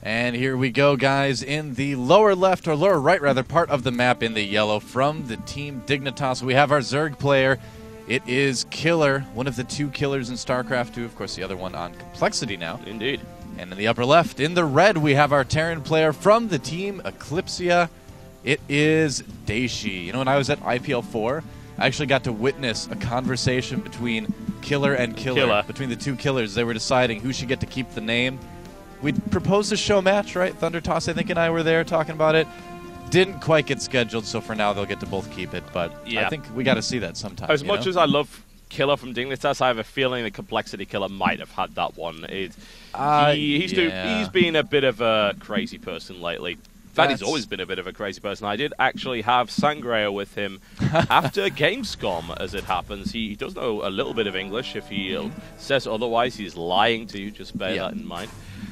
And here we go, guys, in the lower left, or lower right, rather, part of the map in the yellow from the team Dignitas. We have our Zerg player. It is Killer, one of the two killers in StarCraft 2. Of course, the other one on Complexity now. Indeed. And in the upper left, in the red, we have our Terran player from the team Eclypsia. It is d.KilleR. You know, when I was at IPL 4, I actually got to witness a conversation between Killer and Killer. Between the two killers. They were deciding who should get to keep the name. We proposed a show match, right? Thunder Toss, I think, and I were there talking about it. Didn't quite get scheduled, so for now they'll get to both keep it. But yeah. I think we got to see that sometime. As much as I love Killer from Dignitas, I have a feeling the Complexity Killer might have had that one. He's been a bit of a crazy person lately. He's always been a bit of a crazy person. I did actually have Sangreal with him after Gamescom, as it happens. He does know a little bit of English. If he says otherwise, he's lying to you. Just bear that in mind.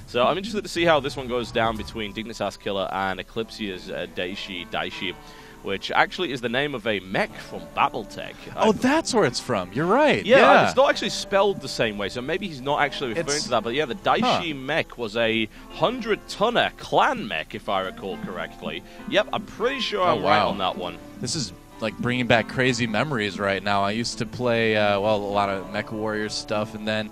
So I'm interested to see how this one goes down between Dignitas Killer and Eclypsia's d.KilleR, which actually is the name of a mech from BattleTech. Oh, that's where it's from. You're right. Yeah, it's not actually spelled the same way, so maybe he's not actually referring to that. But yeah, the d.KilleR mech was a 100-tonner clan mech, if I recall correctly. Yep, I'm pretty sure I'm right on that one. This is like bringing back crazy memories right now. I used to play, a lot of Mech Warriors stuff, and then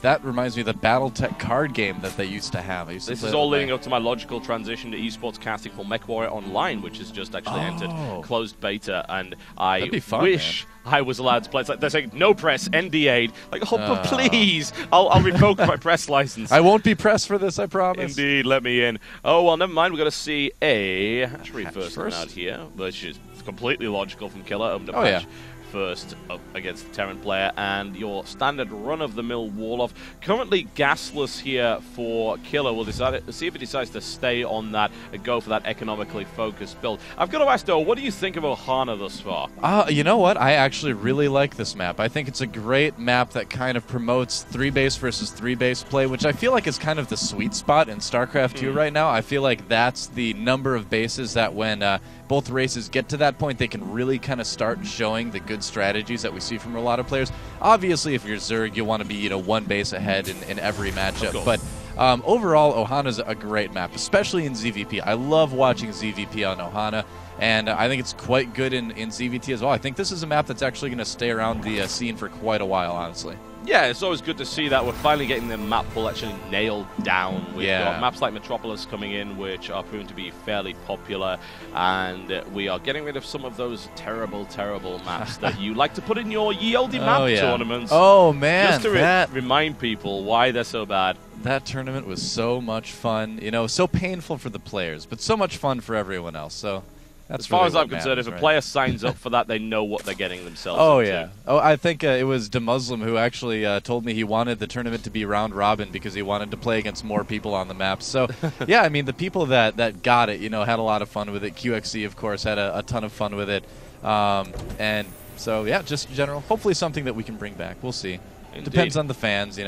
that reminds me of the BattleTech card game that they used to have. This is all leading up to my logical transition to esports casting for Mech Warrior Online, which has just actually entered closed beta, and I wish I was allowed to play. It's like they're saying, no press, NDA'd. Like, but please, I'll revoke my press license. I won't be pressed for this, I promise. Indeed, let me in. Oh, well, never mind. We've got to see a hatchery first out here, which is completely logical from Killer. Opened a patch first up against the Terran player, and your standard run-of-the-mill Warlock. Currently gasless here for Killer. We'll see if he decides to stay on that and go for that economically focused build. I've got to ask, though, what do you think of Ohana thus far? You know what? I actually really like this map. I think it's a great map that kind of promotes 3-base versus 3-base play, which I feel like is kind of the sweet spot in StarCraft 2 right now. I feel like that's the number of bases that when both races get to that point, they can really kind of start showing the good strategies that we see from a lot of players. Obviously, if you're Zerg, you want to be one base ahead in every matchup. But overall, Ohana's a great map, especially in ZVP. I love watching ZVP on Ohana, and I think it's quite good in ZVT as well. I think this is a map that's actually going to stay around the scene for quite a while, honestly. Yeah, it's always good to see that we're finally getting the map pool actually nailed down. We've got maps like Metropolis coming in, which are proven to be fairly popular, and we are getting rid of some of those terrible, terrible maps that you like to put in your YELD map tournaments. Oh, man. Just to remind people why they're so bad. That tournament was so much fun. You know, so painful for the players, but so much fun for everyone else. So as far as I'm concerned, if a player signs up for that, they know what they're getting themselves into. Oh, I think it was DeMuslim who actually told me he wanted the tournament to be round robin because he wanted to play against more people on the map. So, yeah, I mean, the people that got it, had a lot of fun with it. QXC, of course, had a ton of fun with it. And so, yeah, just in general, hopefully something that we can bring back. We'll see. Depends on the fans,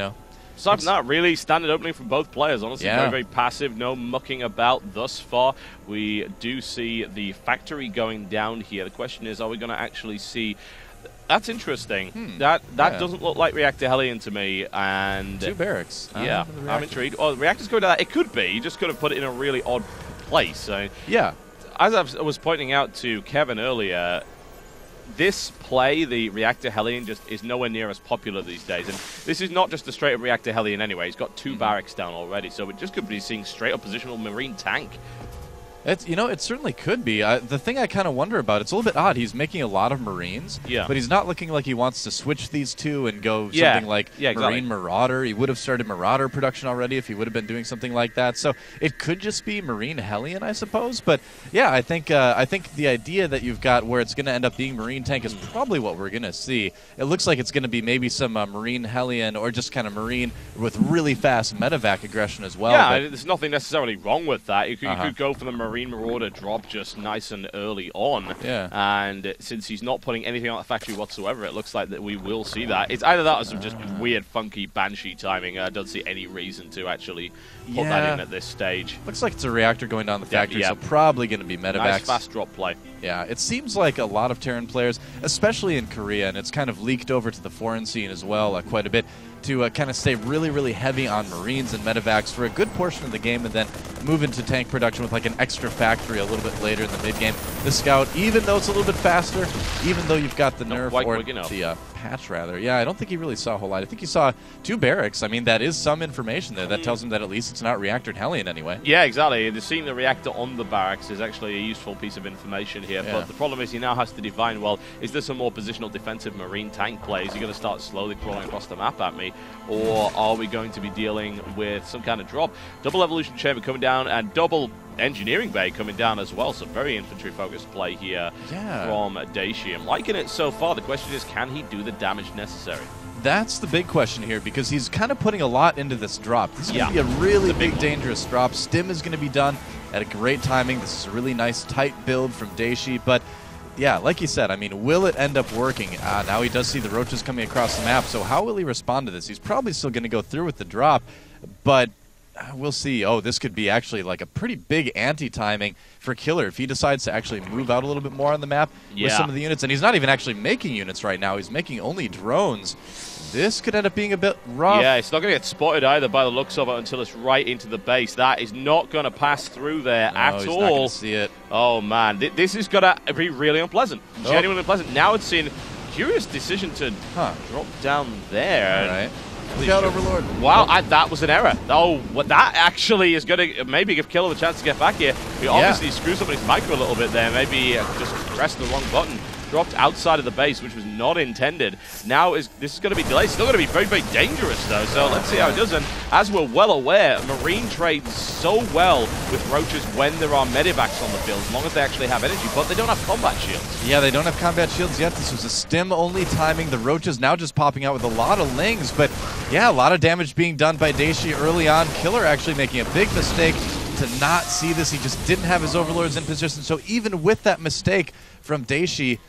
Aside from that, really standard opening from both players, honestly. Very, very passive, no mucking about thus far. We do see the factory going down here. The question is, are we going to actually see... That's interesting. That doesn't look like Reactor Hellion to me. And 2 barracks. Yeah, I'm intrigued. Oh, the Reactor's going to that. It could be. You just could have put it in a really odd place. So, yeah. As I was pointing out to Kevin earlier... This play, the Reactor Hellion, just is nowhere near as popular these days. And this is not just a straight-up Reactor Hellion anyway. He's got 2 barracks down already, so it just could be seeing straight-up positional Marine tank. It certainly could be. The thing I kind of wonder about, it's a little bit odd. He's making a lot of Marines, but he's not looking like he wants to switch these two and go something like Marine Marauder. He would have started Marauder production already if he would have been doing something like that. So it could just be Marine Hellion, I suppose. But yeah, I think the idea that you've got where it's going to end up being Marine tank is probably what we're going to see. It looks like it's going to be maybe some Marine Hellion or just kind of Marine with really fast medevac aggression as well. Yeah, there's nothing necessarily wrong with that. You could go for the Marine Marine Marauder drop just nice and early on. Yeah. And since he's not putting anything on the factory whatsoever, it looks like that we will see that. It's either that or some just weird, funky Banshee timing. I don't see any reason to actually put that in at this stage. Looks like it's a reactor going down the factory, so probably going to be medevacs. Nice fast drop play. Yeah, it seems like a lot of Terran players, especially in Korea, and it's kind of leaked over to the foreign scene as well quite a bit, to kind of stay really, really heavy on Marines and medevacs for a good portion of the game and then move into tank production with like an extra factory a little bit later in the mid-game. The Scout, even though it's a little bit faster, even though you've got the nerf or the patch, rather. Yeah, I don't think he really saw a whole lot. I think he saw 2 barracks. I mean, that is some information there. That tells him that at least it's not reactor Hellion anyway. Yeah, exactly. Seeing the reactor on the barracks is actually a useful piece of information here. Yeah. But the problem is he now has to divine, well, is this a more positional defensive Marine tank play? Is he going to start slowly crawling across the map at me? Or are we going to be dealing with some kind of drop? Double evolution chamber coming down and double engineering bay coming down as well. So very infantry-focused play here from d.KilleR. I'm liking it so far. The question is, can he do the damage necessary? That's the big question here, because he's kind of putting a lot into this drop. This is going to be a really big, dangerous drop. Stim is going to be done at a great timing. This is a really nice, tight build from d.KilleR, but yeah, like you said, I mean, will it end up working? Now he does see the roaches coming across the map, so how will he respond to this? He's probably still going to go through with the drop, but we'll see. Oh, this could be actually like a pretty big anti-timing for KilleR if he decides to actually move out a little bit more on the map with some of the units. And he's not even actually making units right now. He's making only drones. This could end up being a bit rough. Yeah, it's not going to get spotted either by the looks of it until it's right into the base. That is not going to pass through there at all. He's not going to see it. Oh, man. This is going to be really unpleasant. Genuinely unpleasant. Now it's in curious decision to drop down there. All right. Scout Overlord. Wow, that was an error. Oh, what that actually is going to maybe give KilleR the chance to get back here. He obviously screwed up his micro a little bit there. Maybe just pressed the wrong button. Dropped outside of the base, which was not intended. Now this is going to be delayed. Still going to be very, very dangerous, though. So let's see how it does. And as we're well aware, Marine trades so well with roaches when there are medevacs on the field, as long as they actually have energy. But they don't have combat shields. Yeah, they don't have combat shields yet. This was a stim-only timing. The roaches now just popping out with a lot of lings. But yeah, a lot of damage being done by d.KilleR early on. KilleR actually making a big mistake to not see this. He just didn't have his overlords in position. So even with that mistake from d.KilleR,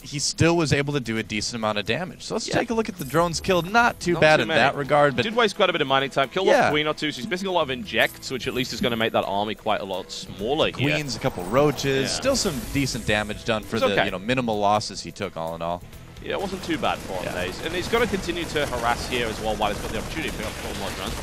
he still was able to do a decent amount of damage. So let's take a look at the drones killed. Not too bad in that regard, but did waste quite a bit of mining time. Killed off Queen or two, so he's missing a lot of injects, which at least is going to make that army quite a lot smaller here. Queens, a couple roaches, still some decent damage done for the minimal losses he took all in all. Yeah, it wasn't too bad for him. And he's going to continue to harass here as well while he's got the opportunity to pick up 4 more drones.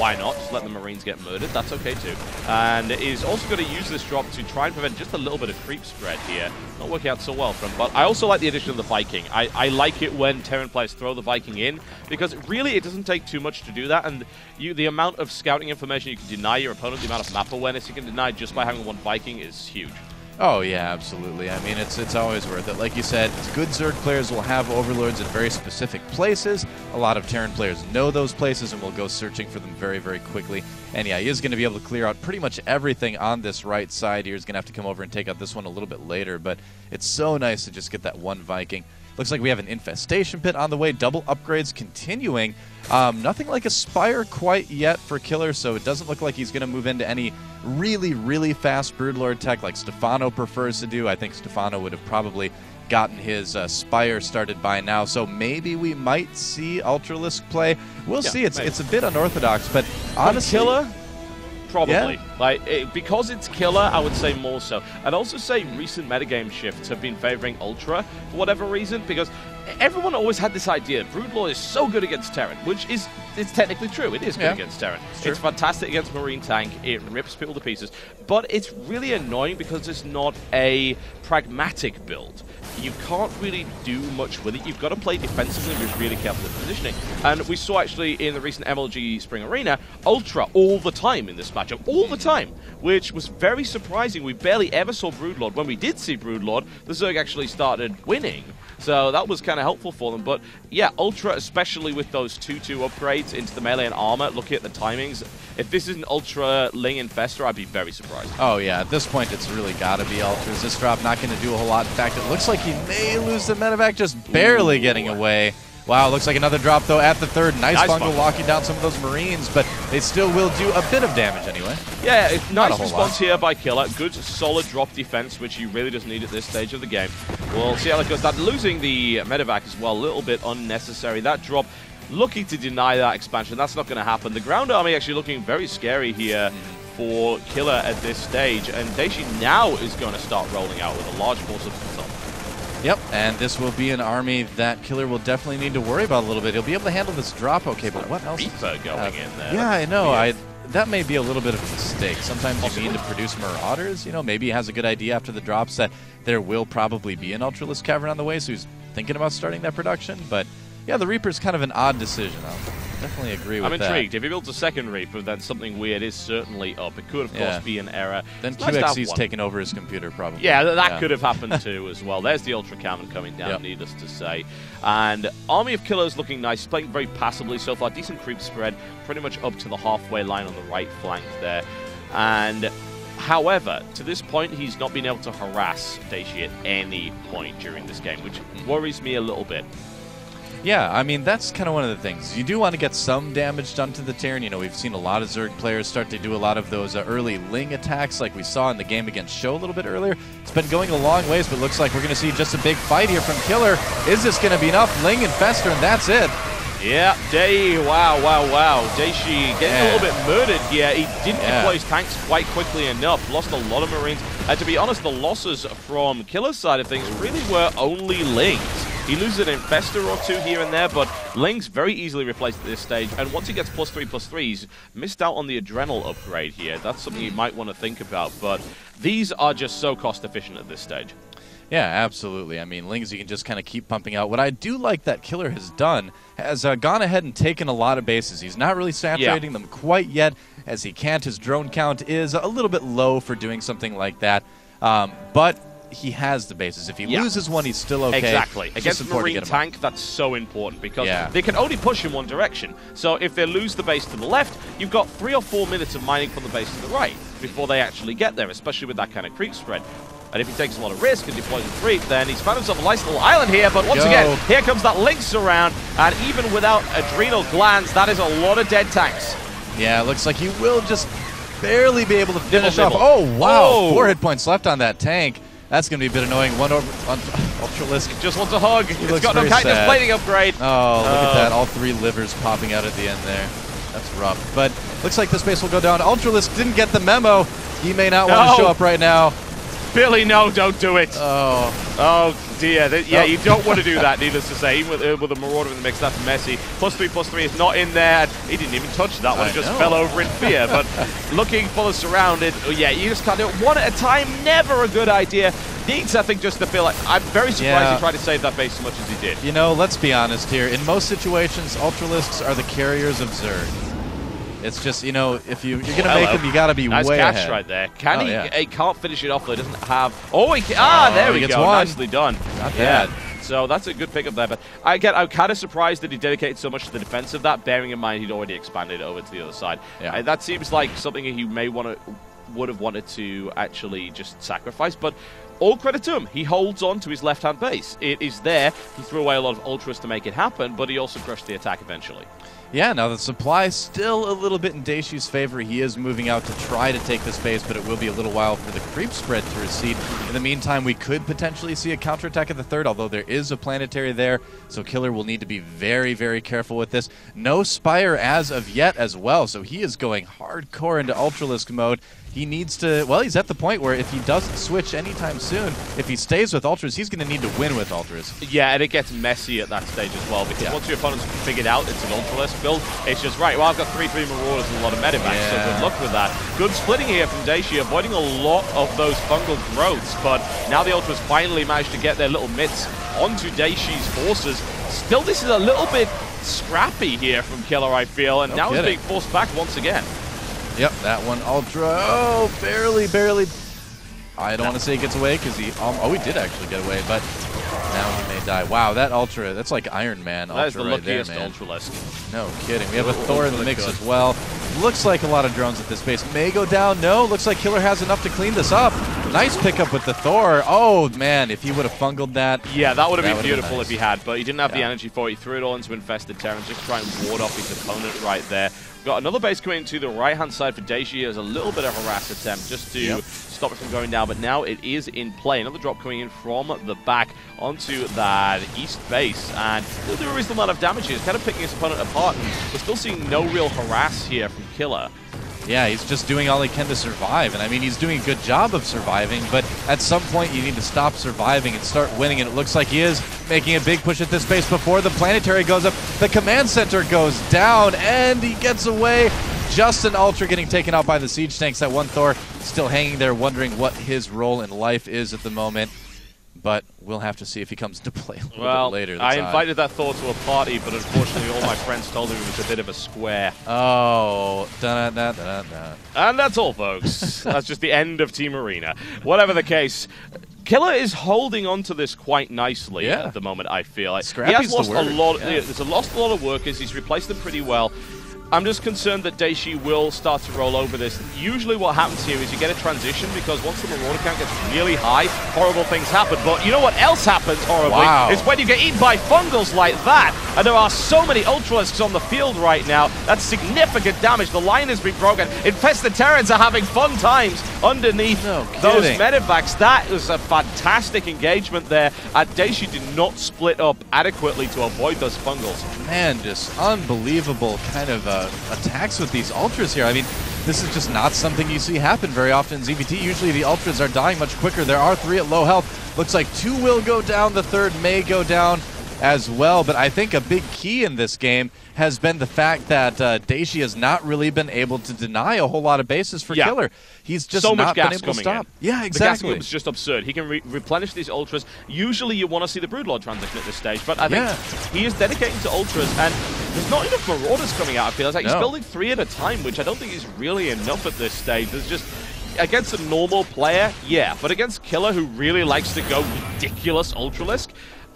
Why not? Just let the Marines get murdered. That's okay too. And he's also going to use this drop to try and prevent just a little bit of creep spread here. Not working out so well for him. But I also like the addition of the Viking. I like it when Terran players throw the Viking in, because really it doesn't take too much to do that. And the amount of scouting information you can deny your opponent, the amount of map awareness you can deny just by having one Viking is huge. Oh, yeah, absolutely. I mean, it's always worth it. Like you said, good Zerg players will have overlords in very specific places. A lot of Terran players know those places and will go searching for them very, very quickly. And yeah, he is going to be able to clear out pretty much everything on this right side here. He's going to have to come over and take out this one a little bit later, but it's so nice to just get that one Viking. Looks like we have an infestation pit on the way. Double upgrades continuing. Nothing like a Spire quite yet for KilleR, so it doesn't look like he's going to move into any really, really fast Broodlord tech like Stefano prefers to do. I think Stefano would have probably gotten his Spire started by now, so maybe we might see Ultralisk play. We'll see. It's a bit unorthodox, but honestly... KilleR? Probably. Because it's KilleR, I would say more so. I'd also say recent metagame shifts have been favoring Ultra for whatever reason, because everyone always had this idea, Broodlord is so good against Terran, which is it's technically true. It is good against Terran. It's fantastic against Marine Tank. It rips people to pieces. But it's really annoying because it's not a pragmatic build. You can't really do much with it. You've got to play defensively and be really careful with positioning. And we saw actually in the recent MLG Spring Arena, Ultra all the time in this matchup. All the time. Which was very surprising. We barely ever saw Broodlord. When we did see Broodlord, the Zerg actually started winning. So that was kind of helpful for them. But yeah, Ultra, especially with those 2-2 upgrades into the melee and armor, looking at the timings, if this is an Ultra Ling Infestor, I'd be very surprised. Oh yeah, at this point it's really got to be Ultras. This drop not going to do a whole lot. In fact, it looks like he may lose the medevac, just barely getting away. Wow, looks like another drop, though, at the third. Nice fungal locking down some of those Marines, but they still will do a bit of damage anyway. Yeah, nice response here by Killer. Good, solid drop defense, which he really does need at this stage of the game. We'll see how it goes. That losing the medevac as well, a little bit unnecessary. That drop, looking to deny that expansion. That's not going to happen. The ground army actually looking very scary here for Killer at this stage, and D.KilleR now is going to start rolling out with a large force of himself. Yep, and this will be an army that Killer will definitely need to worry about a little bit. He'll be able to handle this drop okay, but what else? Reaper going in there. Yeah, I know. That may be a little bit of a mistake. Sometimes you need to produce Marauders. You know, maybe he has a good idea after the drops that there will probably be an Ultralisk Cavern on the way, so he's thinking about starting that production. But yeah, the Reaper's kind of an odd decision. I'll definitely agree with that. I'm intrigued. If he builds a second Reaper, then something weird is certainly up. It could, of course, be an error. Then QXC's taken over his computer, probably. Yeah, that could have happened too as well. There's the Ultra Cannon coming down, needless to say. And Army of Killer's looking nice. He's playing very passively so far. Decent creep spread, pretty much up to the halfway line on the right flank there. And however, to this point, he's not been able to harass D.KilleR at any point during this game, which worries me a little bit. Yeah, I mean, that's kind of one of the things. You do want to get some damage done to the Terran. You know, we've seen a lot of Zerg players start to do a lot of those early Ling attacks like we saw in the game against Show a little bit earlier. It's been going a long ways, but it looks like we're going to see just a big fight here from Killer. Is this going to be enough? Ling and Fester, and that's it. Yeah, wow. D.KilleR getting a little bit murdered here. He didn't deploy his tanks quite quickly enough. Lost a lot of Marines. And to be honest, the losses from Killer's side of things really were only Lings. He loses an Infestor or two here and there, but Ling's very easily replaced at this stage. And once he gets +3/+3, he's missed out on the Adrenal upgrade here. That's something you might want to think about. But these are just so cost efficient at this stage. Yeah, absolutely. I mean, Lings you can just kind of keep pumping out. What I do like that Killer has done has gone ahead and taken a lot of bases. He's not really saturating them quite yet, as he can't. His drone count is a little bit low for doing something like that. But he has the bases. If he loses one, he's still okay. Exactly. Against a Marine tank, that's so important because they can only push in one direction. So if they lose the base to the left, you've got 3 or 4 minutes of mining from the base to the right before they actually get there, especially with that kind of creep spread. And if he takes a lot of risk and deploys a creep, then he's found himself a nice little island here. But once again, here comes that Lynx around. And even without Adrenal Glands, that is a lot of dead tanks. Yeah, it looks like he will just barely be able to finish off. Oh, wow. 4 hit points left on that tank. That's going to be a bit annoying. One over on Ultralisk. Just wants a hug. It's got no kindness plating upgrade. Oh, look at that. All 3 livers popping out at the end there. That's rough. But looks like this base will go down. Ultralisk didn't get the memo. He may not want to show up right now. Billy, no, don't do it. Oh dear. You don't want to do that, needless to say. Even with a Marauder in the mix, that's messy. +3/+3 is not in there. He didn't even touch that one. It just fell over in fear. But looking for the surrounded, you just can't do it. One at a time, never a good idea. Needs, I think, just to feel like, I'm very surprised he tried to save that base as much as he did. You know, let's be honest here. In most situations, Ultralisks are the carriers of Zerg. It's just, you know, if you're going to make them, you got to be way ahead. Nice catch right there. He can't finish it off, though. He doesn't have... there we go. Nicely done. Not bad. So that's a good pickup there. But I'm kind of surprised that he dedicated so much to the defense of that, bearing in mind he'd already expanded over to the other side. Yeah. That seems like something he would have wanted to actually just sacrifice, but all credit to him. He holds on to his left-hand base. It is there. He threw away a lot of ultras to make it happen, but he also crushed the attack eventually. Yeah, now the supply is still a little bit in D.KilleR's favor. He is moving out to try to take this base, but it will be a little while for the creep spread to recede. In the meantime, we could potentially see a counterattack at the third, although there is a planetary there, so Killer will need to be very, very careful with this. No Spire as of yet as well, so he is going hardcore into Ultralisk mode. He needs to, well, he's at the point where if he doesn't switch anytime soon, if he stays with Ultras, he's going to need to win with Ultras. Yeah, and it gets messy at that stage as well, because once your opponent's figured out it's an Ultralisk build, it's just, right, well, I've got 3/3 Marauders and a lot of medevacs, so good luck with that. Good splitting here from D.KilleR, avoiding a lot of those fungal growths, but now the Ultras finally managed to get their little mitts onto D.KilleR's forces. Still, this is a little bit scrappy here from Killer, I feel, and now he's being forced back once again. Yep, that one Ultra. Oh, barely. I don't want to say he gets away because he did actually get away, but now he may die. Wow, that Ultra, that's like Iron Man Ultra. That is the right luckiest there, man. Ultralisk. No kidding. We have a Thor in the mix as well. Looks like a lot of drones at this base may go down. No, looks like Killer has enough to clean this up. Nice pickup with the Thor. Oh, man, if he would have fungled that. Yeah, that would have been beautiful if he had, but he didn't have the energy for it. He threw it all into Infested Terrans just to try and ward off his opponent right there. We've got another base coming to the right-hand side for D.KilleR as a little bit of a harass attempt just to stop it from going down, but now it is in play. Another drop coming in from the back onto that east base, and he'll do a reasonable amount of damage here. He's kind of picking his opponent apart, and we're still seeing no real harass here from KilleR. Yeah, he's just doing all he can to survive, and I mean, he's doing a good job of surviving, but at some point you need to stop surviving and start winning, and it looks like he is making a big push at this base before the planetary goes up. The command center goes down, and he gets away. Just an Ultra getting taken out by the siege tanks. That one Thor still hanging there, wondering what his role in life is at the moment. But we'll have to see if he comes to play a little bit later. I invited that Thor to a party, but unfortunately all my friends told him he was a bit of a square. Oh. Da-da-da-da-da. And that's all, folks. That's just the end of Team Arena. Whatever the case, KilleR is holding on to this quite nicely at the moment, I feel. He has lost a lot. He's lost a lot of workers. He's replaced them pretty well. I'm just concerned that D.KilleR will start to roll over this. Usually what happens here is you get a transition, because once the Marauder count gets really high, horrible things happen. But you know what else happens horribly? Is when you get eaten by fungals like that. And there are so many Ultralisks on the field right now. That's significant damage. The line has been broken. Infested Terrans are having fun times underneath those medevacs. That was a fantastic engagement there. And D.KilleR did not split up adequately to avoid those fungals. Man, just unbelievable kind of attacks with these Ultras here. I mean, this is just not something you see happen very often in ZVT. Usually the Ultras are dying much quicker. There are 3 at low health. Looks like 2 will go down. The 3rd may go down as well. But I think a big key in this game has been the fact that D.KilleR has not really been able to deny a whole lot of bases for KilleR. He's just not been able to stop. Yeah, exactly. The gas is just absurd. He can replenish these Ultras. Usually you want to see the Broodlord transition at this stage, but I think he is dedicating to Ultras, and there's not enough Marauders coming out, I feel like. He's building 3 at a time, which I don't think is really enough at this stage. There's just... Against a normal player, but against KilleR, who really likes to go ridiculous Ultralisk,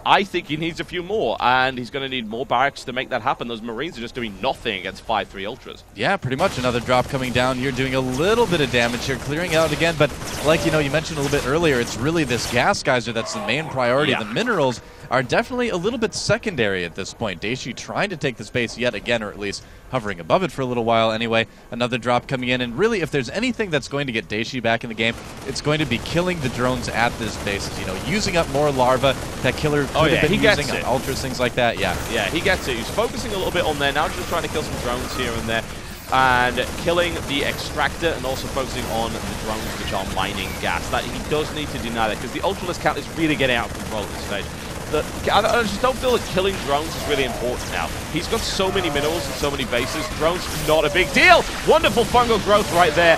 I think he needs a few more, and he's going to need more barracks to make that happen. Those Marines are just doing nothing against 5-3 Ultras. Yeah, pretty much. Another drop coming down here, doing a little bit of damage here, clearing out again. But like, you mentioned a little bit earlier, it's really this gas geyser that's the main priority. The minerals are definitely a little bit secondary at this point. D.KilleR trying to take the space yet again, or at least hovering above it for a little while anyway. Another drop coming in, and really, if there's anything that's going to get D.KilleR back in the game, it's going to be killing the drones at this base. Using up more larva that KilleR could have been using, Ultras, things like that. Yeah, he gets it. He's focusing a little bit on there, now just trying to kill some drones here and there, and killing the extractor, and also focusing on the drones which are mining gas. That he does need to deny that, because the Ultralisk count is really getting out of control at this stage. I just don't feel that killing drones is really important now. He's got so many minerals and so many bases. Drones, not a big deal. Wonderful fungal growth right there.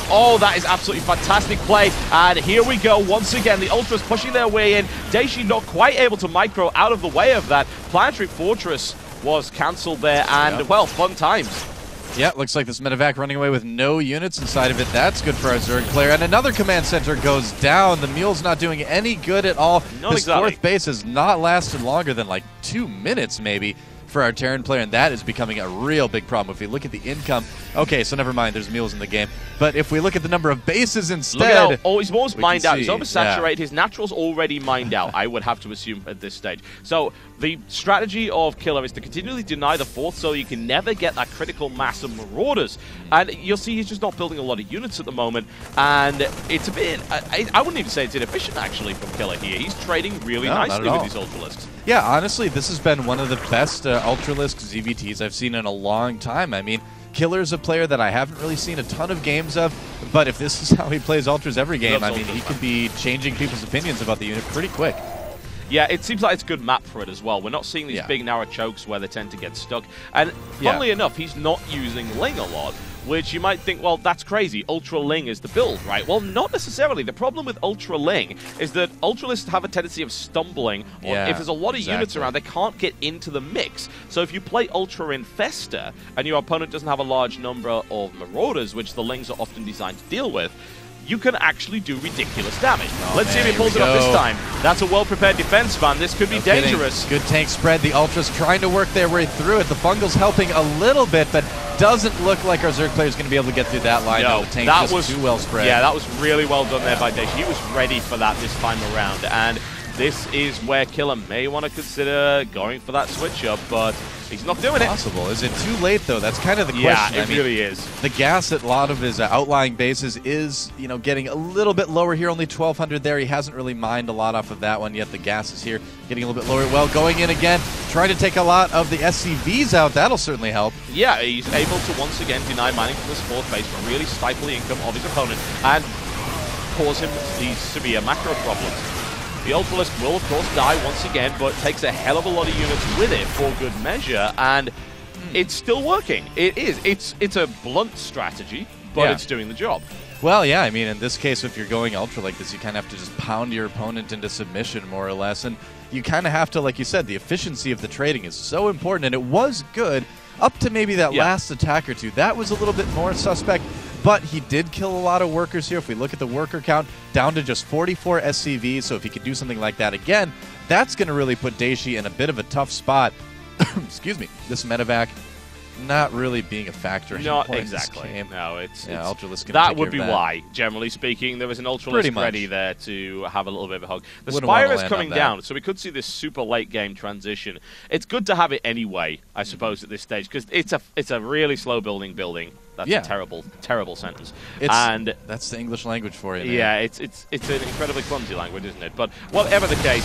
Oh, that is absolutely fantastic play. And here we go once again. The Ultras pushing their way in. D.KilleR not quite able to micro out of the way of that. Planetary Fortress was cancelled there, and, well, fun times. Yeah, looks like this medevac running away with no units inside of it. That's good for our Zerg player. And another command center goes down. The mule's not doing any good at all. This 4th base has not lasted longer than like 2 minutes maybe for our Terran player, and that is becoming a real big problem. If we look at the income, okay, so never mind, there's mules in the game. But if we look at the number of bases instead... he's almost mined out. He's oversaturated. His natural's already mined out, I would have to assume, at this stage. So the strategy of KilleR is to continually deny the 4th, so you can never get that critical mass of Marauders. And you'll see he's just not building a lot of units at the moment, and it's a bit... I wouldn't even say it's inefficient, actually, from KilleR here. He's trading really nicely with these Ultralisks. Yeah, honestly, this has been one of the best Ultralisk ZVTs I've seen in a long time. I mean, KilleR's a player that I haven't really seen a ton of games of, but if this is how he plays Ultras every game, I mean, he could be changing people's opinions about the unit pretty quick. Yeah, it seems like it's a good map for it as well. We're not seeing these big narrow chokes where they tend to get stuck. And funnily enough, he's not using Ling a lot, which you might think, well, that's crazy. Ultra Ling is the build, right? Well, not necessarily. The problem with Ultra Ling is that Ultralists have a tendency of stumbling. If there's a lot of units around, they can't get into the mix. So if you play Ultra Infesta and your opponent doesn't have a large number of Marauders, which the Lings are often designed to deal with, you can actually do ridiculous damage. Let's see if he pulls it off this time. That's a well-prepared defense, man. This could be dangerous. Good tank spread. The Ultras trying to work their way through it. The Fungal's helping a little bit, but doesn't look like our Zerg player is going to be able to get through that line. No, the tank that just was too well spread. Yeah, that was really well done there by d.KilleR. He was ready for that this time around, and this is where kkilleR may want to consider going for that switch up, but he's not doing it. Possible. Is it too late, though? That's kind of the question. Yeah, it really is. The gas at a lot of his outlying bases is, getting a little bit lower here. Only 1,200 there. He hasn't really mined a lot off of that one yet. The gas is here, getting a little bit lower. Well, going in again, trying to take a lot of the SCVs out. That'll certainly help. Yeah, he's able to once again deny mining from this fourth base, really stifle the income of his opponent, and cause him these severe macro problems. The Ultralisk will, of course, die once again, but takes a hell of a lot of units with it for good measure, and it's still working. It is. It's a blunt strategy, but it's doing the job. Well, yeah, I mean, in this case, if you're going Ultra like this, you kind of have to just pound your opponent into submission, more or less, and you kind of have to, like you said, the efficiency of the trading is so important, and it was good up to maybe that last attack or two. That was a little bit more suspect. But he did kill a lot of workers here. If we look at the worker count, down to just 44 SCVs. So if he could do something like that again, that's going to really put d.KilleR in a bit of a tough spot. Excuse me. This medevac not really being a factor Not anymore exactly. In this game. No, it's Ultralisk that would be why, generally speaking, there was an Ultralisk ready there to have a little bit of a hug. The Spire is coming down, so we could see this super late game transition. It's good to have it anyway, I suppose, at this stage, because it's a really slow building. That's a terrible, terrible sentence. And that's the English language for you. Man. Yeah, it's an incredibly clumsy language, isn't it? But whatever the case,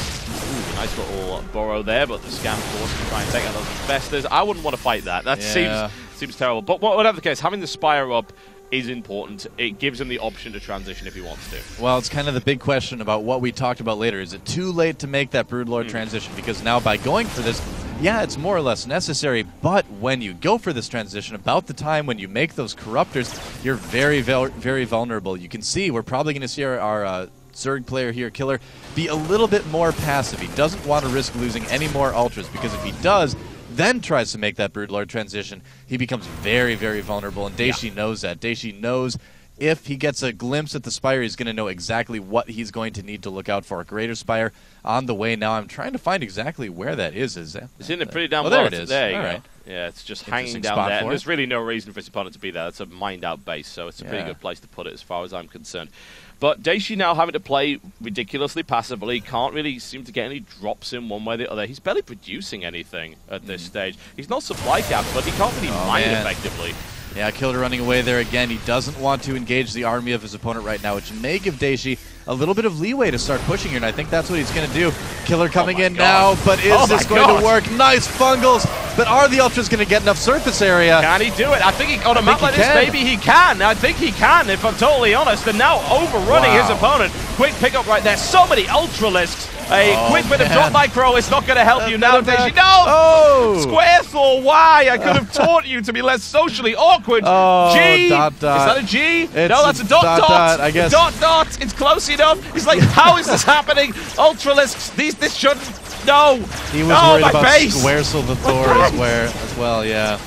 nice little burrow there, but the scam force can try and take out those investors. I wouldn't want to fight that. That seems terrible. But whatever the case, having the Spire up is important. It gives him the option to transition if he wants to. Well, it's kind of the big question about what we talked about later. Is it too late to make that Broodlord transition? Because now by going for this, yeah, it's more or less necessary, but when you go for this transition, about the time when you make those Corruptors, you're very, very vulnerable. You can see, we're probably going to see our Zerg player here, kkilleR, be a little bit more passive. He doesn't want to risk losing any more Ultras, because if he does, then tries to make that Broodlord transition, he becomes very, very vulnerable, and d.KilleR knows that. d.KilleR knows if he gets a glimpse at the Spire, he's going to know exactly what he's going to need to look out for. A Greater Spire on the way now. I'm trying to find exactly where that is. It's in it pretty down below. There it is. There you go. Right. Yeah, it's just hanging down there. And there's really no reason for his opponent to be there. It's a mined-out base, so it's a pretty good place to put it as far as I'm concerned. But d.KilleR now having to play ridiculously passively, can't really seem to get any drops in one way or the other. He's barely producing anything at this stage. He's not supply capped, but he can't really mine effectively. Yeah, kkilleR running away there again. He doesn't want to engage the army of his opponent right now, which may give d.KilleR a little bit of leeway to start pushing here, and I think that's what he's going to do. kkilleR coming in now, but is this going to work? Nice Fungals, but are the Ultras going to get enough surface area? Can he do it? I think on a map like this, maybe he can. I think he can, if I'm totally honest. And now overrunning his opponent. Quick pickup right there. So many Ultralisks. A quick bit of drop micro is not going to help you now, d.KilleR. No! Oh! Square Thor, why? I could have taught you to be less socially awkward. G! Dot. Is that a G? No, that's a dot. I guess. Dot. It's close enough. He's like, how is this happening? Ultralisks, this shouldn't. No! He was worried about base. Square the Thor as well, yeah.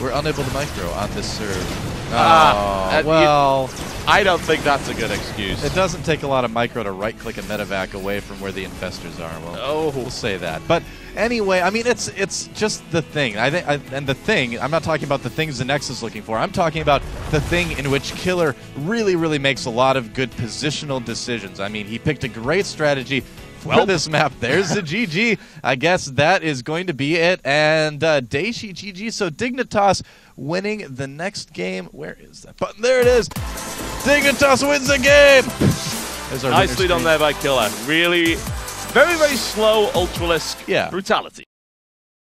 We're unable to micro on this serve. Well, I don't think that's a good excuse. It doesn't take a lot of micro to right-click a medevac away from where the infestors are. Well, we'll say that. But anyway, I mean, it's just the thing. And the thing, I'm not talking about the things the Nexus is looking for. I'm talking about the thing in which kkilleR really, really makes a lot of good positional decisions. I mean, he picked a great strategy for this map. There's the GG. I guess that is going to be it. And d.KilleR GG. So Dignitas winning the next game. Where is that button? There it is. Dignitas wins the game. Nicely done there by kkilleR. Really, very, very slow Ultralisk brutality.